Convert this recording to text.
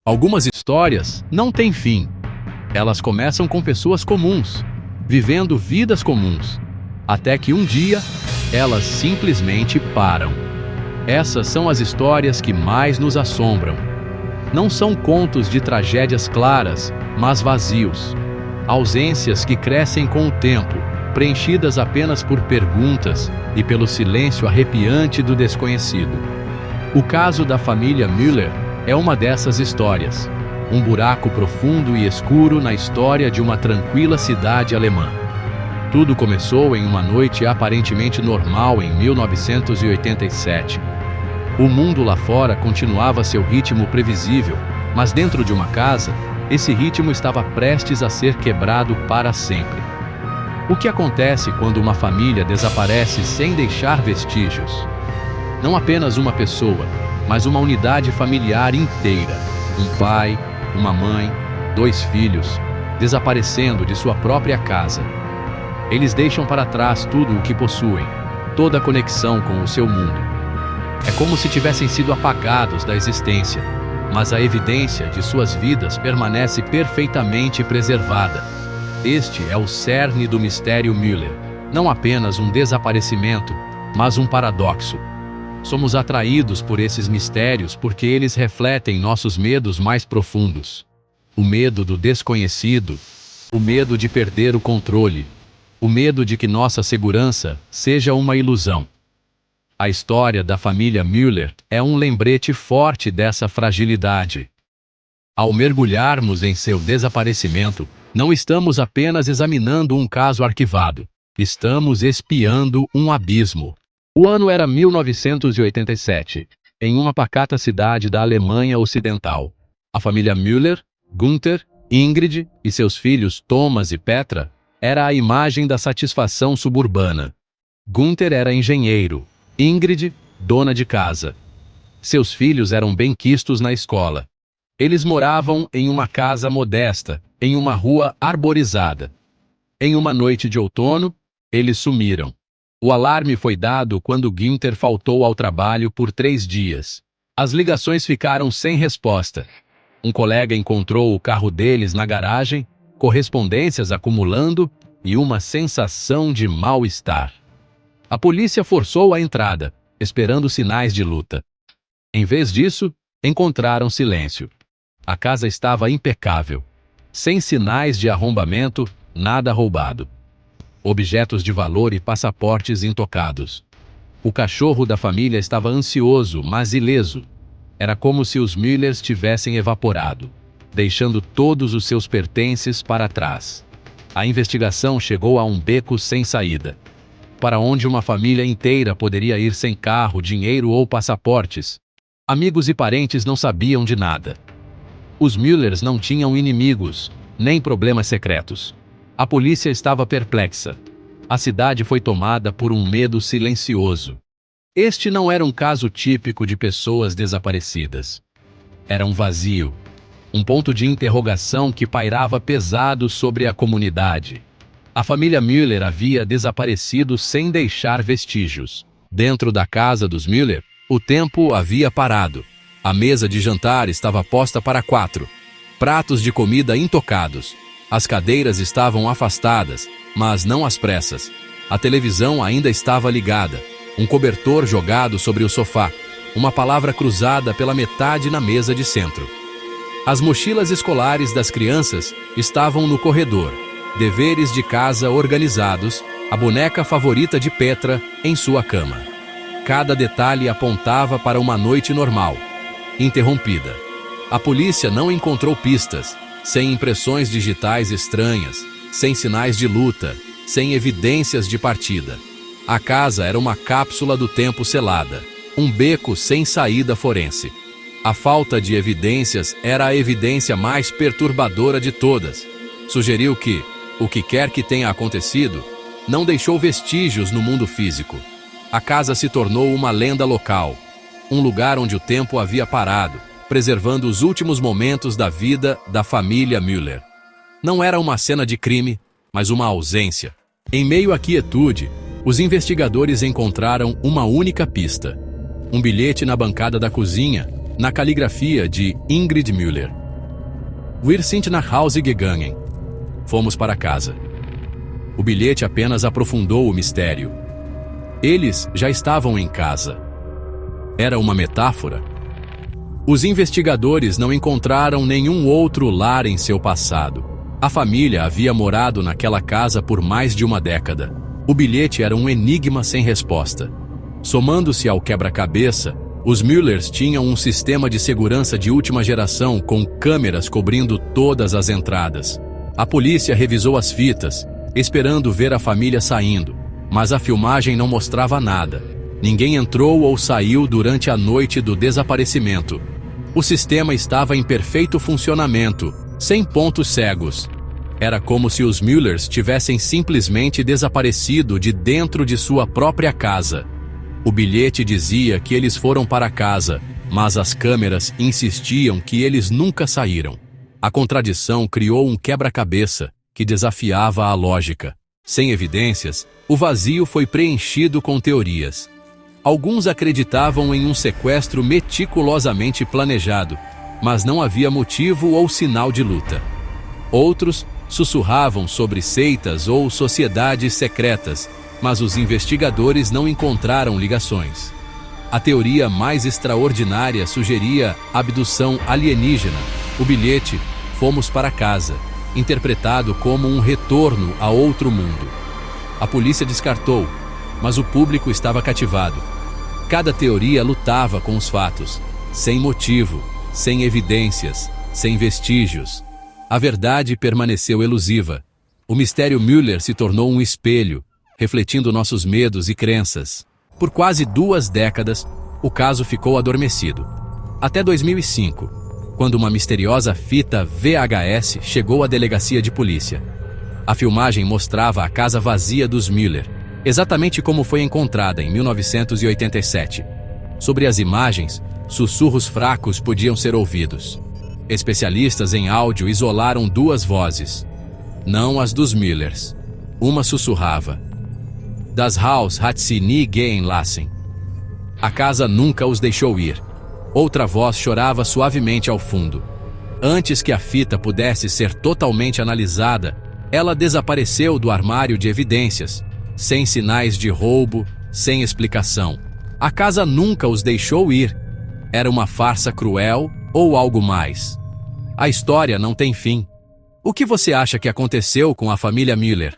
Algumas histórias não têm fim. Elas começam com pessoas comuns, vivendo vidas comuns, até que um dia, elas simplesmente param. Essas são as histórias que mais nos assombram. Não são contos de tragédias claras, mas vazios. Ausências que crescem com o tempo, preenchidas apenas por perguntas e pelo silêncio arrepiante do desconhecido. O caso da família Müller é uma dessas histórias. Um buraco profundo e escuro na história de uma tranquila cidade alemã. Tudo começou em uma noite aparentemente normal em 1987. O mundo lá fora continuava seu ritmo previsível, mas dentro de uma casa, esse ritmo estava prestes a ser quebrado para sempre. O que acontece quando uma família desaparece sem deixar vestígios? Não apenas uma pessoa, mas uma unidade familiar inteira. Um pai, uma mãe, 2 filhos, desaparecendo de sua própria casa. Eles deixam para trás tudo o que possuem, toda a conexão com o seu mundo. É como se tivessem sido apagados da existência, mas a evidência de suas vidas permanece perfeitamente preservada. Este é o cerne do mistério Müller, não apenas um desaparecimento, mas um paradoxo. Somos atraídos por esses mistérios porque eles refletem nossos medos mais profundos. O medo do desconhecido, o medo de perder o controle, o medo de que nossa segurança seja uma ilusão. A história da família Müller é um lembrete forte dessa fragilidade. Ao mergulharmos em seu desaparecimento, não estamos apenas examinando um caso arquivado, estamos espiando um abismo. O ano era 1987, em uma pacata cidade da Alemanha Ocidental. A família Müller, Günther, Ingrid e seus filhos Thomas e Petra era a imagem da satisfação suburbana. Günther era engenheiro, Ingrid, dona de casa. Seus filhos eram benquistos na escola. Eles moravam em uma casa modesta, em uma rua arborizada. Em uma noite de outono, eles sumiram. O alarme foi dado quando Günther faltou ao trabalho por 3 dias. As ligações ficaram sem resposta. Um colega encontrou o carro deles na garagem, correspondências acumulando e uma sensação de mal-estar. A polícia forçou a entrada, esperando sinais de luta. Em vez disso, encontraram silêncio. A casa estava impecável. Sem sinais de arrombamento, nada roubado. Objetos de valor e passaportes intocados. O cachorro da família estava ansioso, mas ileso. Era como se os Müllers tivessem evaporado, deixando todos os seus pertences para trás. A investigação chegou a um beco sem saída. Para onde uma família inteira poderia ir sem carro, dinheiro ou passaportes? Amigos e parentes não sabiam de nada. Os Müllers não tinham inimigos, nem problemas secretos. A polícia estava perplexa. A cidade foi tomada por um medo silencioso. Este não era um caso típico de pessoas desaparecidas. Era um vazio, um ponto de interrogação que pairava pesado sobre a comunidade. A família Müller havia desaparecido sem deixar vestígios. Dentro da casa dos Müller, o tempo havia parado. A mesa de jantar estava posta para 4. Pratos de comida intocados. As cadeiras estavam afastadas, mas não às pressas. A televisão ainda estava ligada. Um cobertor jogado sobre o sofá. Uma palavra cruzada pela metade na mesa de centro. As mochilas escolares das crianças estavam no corredor. Deveres de casa organizados, a boneca favorita de Petra em sua cama. Cada detalhe apontava para uma noite normal, interrompida. A polícia não encontrou pistas, sem impressões digitais estranhas, sem sinais de luta, sem evidências de partida. A casa era uma cápsula do tempo selada, um beco sem saída forense. A falta de evidências era a evidência mais perturbadora de todas. Sugeriu que, o que quer que tenha acontecido, não deixou vestígios no mundo físico. A casa se tornou uma lenda local, um lugar onde o tempo havia parado, preservando os últimos momentos da vida da família Müller. Não era uma cena de crime, mas uma ausência. Em meio à quietude, os investigadores encontraram uma única pista. Um bilhete na bancada da cozinha, na caligrafia de Ingrid Müller. Wir sind nach Hause gegangen. Fomos para casa. O bilhete apenas aprofundou o mistério. Eles já estavam em casa. Era uma metáfora? Os investigadores não encontraram nenhum outro lar em seu passado. A família havia morado naquela casa por mais de uma década. O bilhete era um enigma sem resposta. Somando-se ao quebra-cabeça, os Müllers tinham um sistema de segurança de última geração com câmeras cobrindo todas as entradas. A polícia revisou as fitas, esperando ver a família saindo, mas a filmagem não mostrava nada. Ninguém entrou ou saiu durante a noite do desaparecimento. O sistema estava em perfeito funcionamento, sem pontos cegos. Era como se os Müllers tivessem simplesmente desaparecido de dentro de sua própria casa. O bilhete dizia que eles foram para casa, mas as câmeras insistiam que eles nunca saíram. A contradição criou um quebra-cabeça que desafiava a lógica. Sem evidências, o vazio foi preenchido com teorias. Alguns acreditavam em um sequestro meticulosamente planejado, mas não havia motivo ou sinal de luta. Outros sussurravam sobre seitas ou sociedades secretas, mas os investigadores não encontraram ligações. A teoria mais extraordinária sugeria abdução alienígena. O bilhete "Fomos para casa", interpretado como um retorno a outro mundo. A polícia descartou, mas o público estava cativado. Cada teoria lutava com os fatos, sem motivo, sem evidências, sem vestígios. A verdade permaneceu elusiva. O mistério Müller se tornou um espelho, refletindo nossos medos e crenças. Por quase 2 décadas, o caso ficou adormecido. Até 2005, quando uma misteriosa fita VHS chegou à delegacia de polícia. A filmagem mostrava a casa vazia dos Müller, exatamente como foi encontrada em 1987. Sobre as imagens, sussurros fracos podiam ser ouvidos. Especialistas em áudio isolaram 2 vozes, não as dos Müllers. Uma sussurrava: "Das Haus hat sie nie gehen lassen." A casa nunca os deixou ir. Outra voz chorava suavemente ao fundo. Antes que a fita pudesse ser totalmente analisada, ela desapareceu do armário de evidências, sem sinais de roubo, sem explicação. A casa nunca os deixou ir. Era uma farsa cruel ou algo mais? A história não tem fim. O que você acha que aconteceu com a família Müller?